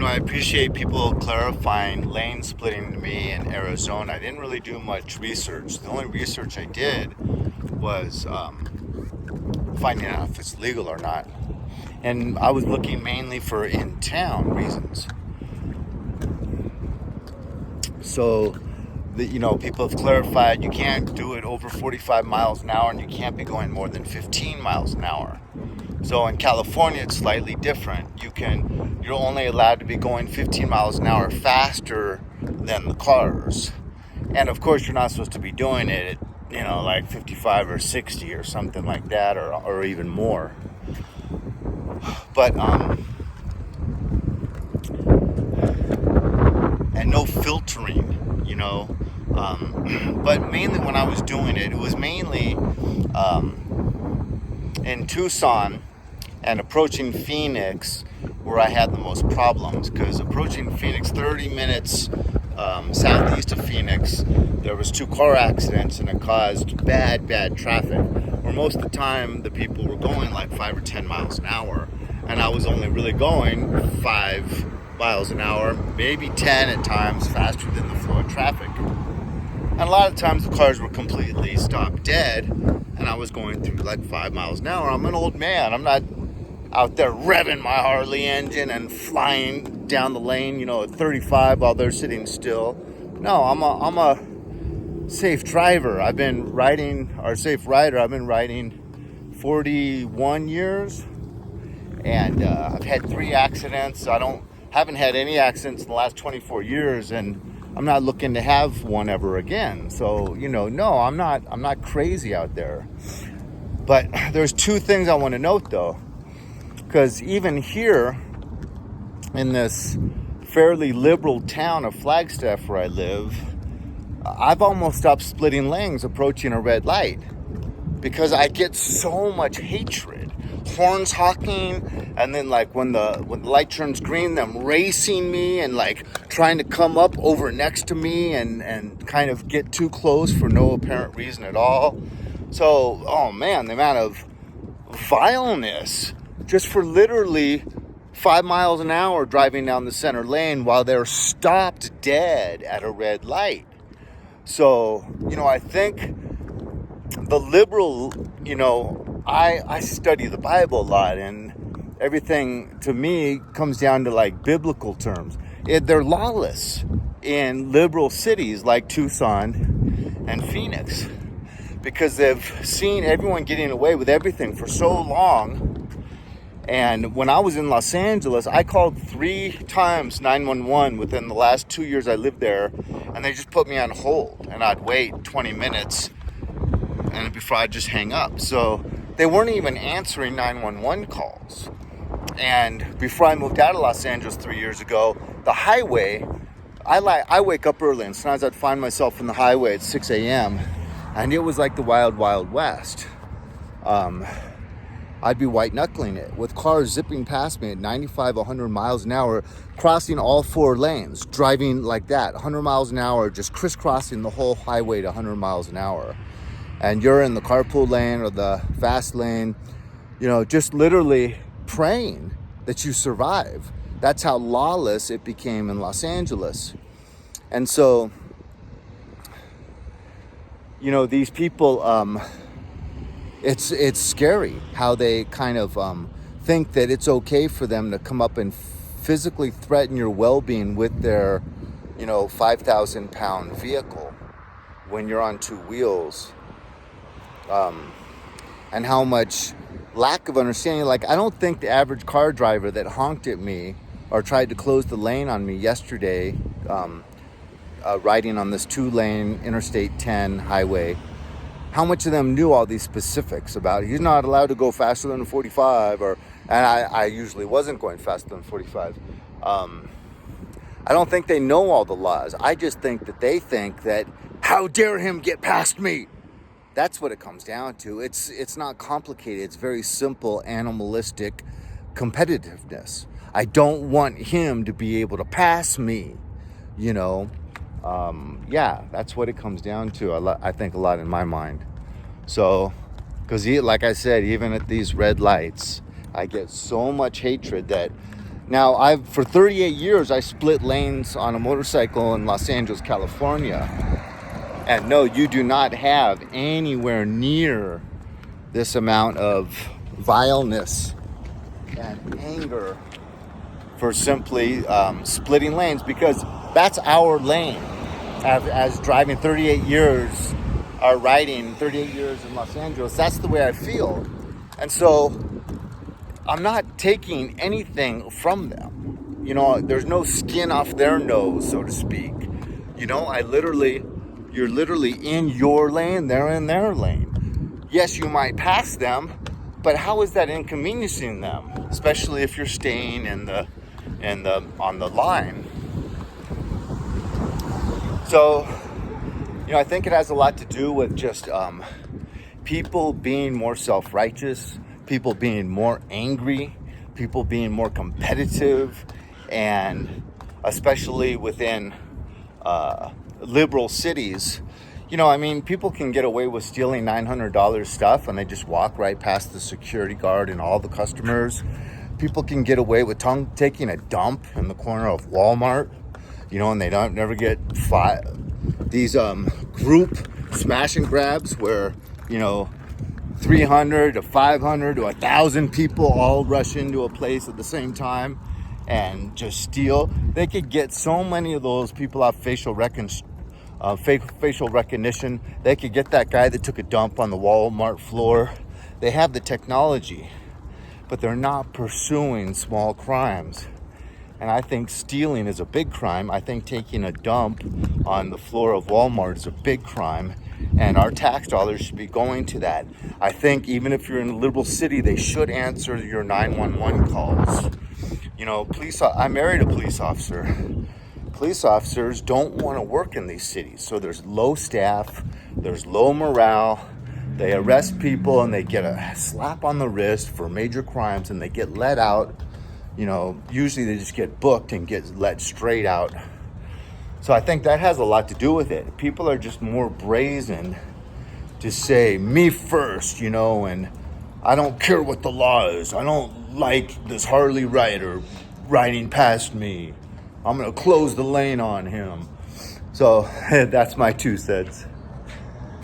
I appreciate people clarifying lane splitting to me in Arizona. I didn't really do much research. The only research I did was finding out if it's legal or not. And I was looking mainly for in-town reasons. So, people have clarified you can't do it over 45 miles an hour and you can't be going more than 15 miles an hour. So in California, it's slightly different. You're only allowed to be going 15 miles an hour faster than the cars. And of course, you're not supposed to be doing it at, like 55 or 60 or something like that, or even more. But, and no filtering, but mainly when I was doing it, it was mainly in Tucson and approaching Phoenix where I had the most problems, because approaching Phoenix, 30 minutes southeast of Phoenix, there was 2 car accidents and it caused bad traffic, where most of the time the people were going like 5 or 10 miles an hour, and I was only really going 5 miles an hour, maybe 10 at times, faster than the flow of traffic. And a lot of times the cars were completely stopped dead, and I was going through like 5 miles an hour. I'm an old man. I'm not out there revving my Harley engine and flying down the lane, at 35 while they're sitting still. No, I'm a safe driver. I've been riding, or safe rider. I've been riding 41 years, and I've had 3 accidents. Haven't had any accidents in the last 24 years, and I'm not looking to have one ever again. So, no, I'm not crazy out there. But there's 2 things I want to note though, because even here in this fairly liberal town of Flagstaff where I live, I've almost stopped splitting lanes approaching a red light because I get so much hatred. Horns honking, and then like when the light turns green, them racing me and like trying to come up over next to me and kind of get too close for no apparent reason at all. So, oh man, the amount of vileness just for literally 5 miles an hour driving down the center lane while they're stopped dead at a red light. So, I think the liberal, I study the Bible a lot, and everything to me comes down to like biblical terms. They're lawless in liberal cities like Tucson and Phoenix because they've seen everyone getting away with everything for so long. And when I was in Los Angeles, I called 3 times 911 within the last 2 years I lived there, and they just put me on hold, and I'd wait 20 minutes and before I'd just hang up. So they weren't even answering 911 calls. And before I moved out of Los Angeles 3 years ago, the highway, I wake up early, and sometimes I'd find myself in the highway at 6 a.m. and it was like the wild, wild west. I'd be white knuckling it with cars zipping past me at 95, 100 miles an hour, crossing all 4 lanes, driving like that, 100 miles an hour, just crisscrossing the whole highway to 100 miles an hour. And you're in the carpool lane or the fast lane, just literally praying that you survive. That's how lawless it became in Los Angeles. And so, these people, it's scary how they kind of think that it's okay for them to come up and physically threaten your well-being with their, 5,000 pound vehicle when you're on 2 wheels. And how much lack of understanding. Like, I don't think the average car driver that honked at me or tried to close the lane on me yesterday, riding on this 2-lane Interstate 10 highway, how much of them knew all these specifics about he's not allowed to go faster than 45, and I usually wasn't going faster than 45. I don't think they know all the laws. I just think that they think that, how dare him get past me? That's what it comes down to. It's not complicated. It's very simple, animalistic competitiveness. I don't want him to be able to pass me, that's what it comes down to. I think a lot in my mind. So, because like I said, even at these red lights, I get so much hatred that Now, for 38 years, I split lanes on a motorcycle in Los Angeles, California. And no, you do not have anywhere near this amount of vileness and anger for simply splitting lanes, because that's our lane. As driving 38 years, or riding 38 years in Los Angeles, that's the way I feel. And so I'm not taking anything from them. You know, there's no skin off their nose, so to speak. You know, you're literally in your lane, they're in their lane. Yes, you might pass them, but how is that inconveniencing them? Especially if you're staying on the line. So, you know, I think it has a lot to do with just people being more self-righteous, people being more angry, people being more competitive, and especially within liberal cities. You know, I mean, people can get away with stealing $900 stuff and they just walk right past the security guard and all the customers. People can get away with taking a dump in the corner of Walmart, you know, and they never get these group smash and grabs where, you know, 300 to 500 to 1,000 people all rush into a place at the same time and just steal. They could get so many of those people off facial recognition. They could get that guy that took a dump on the Walmart floor. They have the technology, but they're not pursuing small crimes. And I think stealing is a big crime. I think taking a dump on the floor of Walmart is a big crime. And our tax dollars should be going to that. I think even if you're in a liberal city, they should answer your 911 calls. You know, I married a police officer. Police officers don't want to work in these cities. So there's low staff, there's low morale. They arrest people and they get a slap on the wrist for major crimes and they get let out. You know, usually they just get booked and get let straight out. So I think that has a lot to do with it. People are just more brazen to say, me first, you know, and I don't care what the law is. I don't like this Harley rider riding past me. I'm going to close the lane on him. So that's my 2 cents.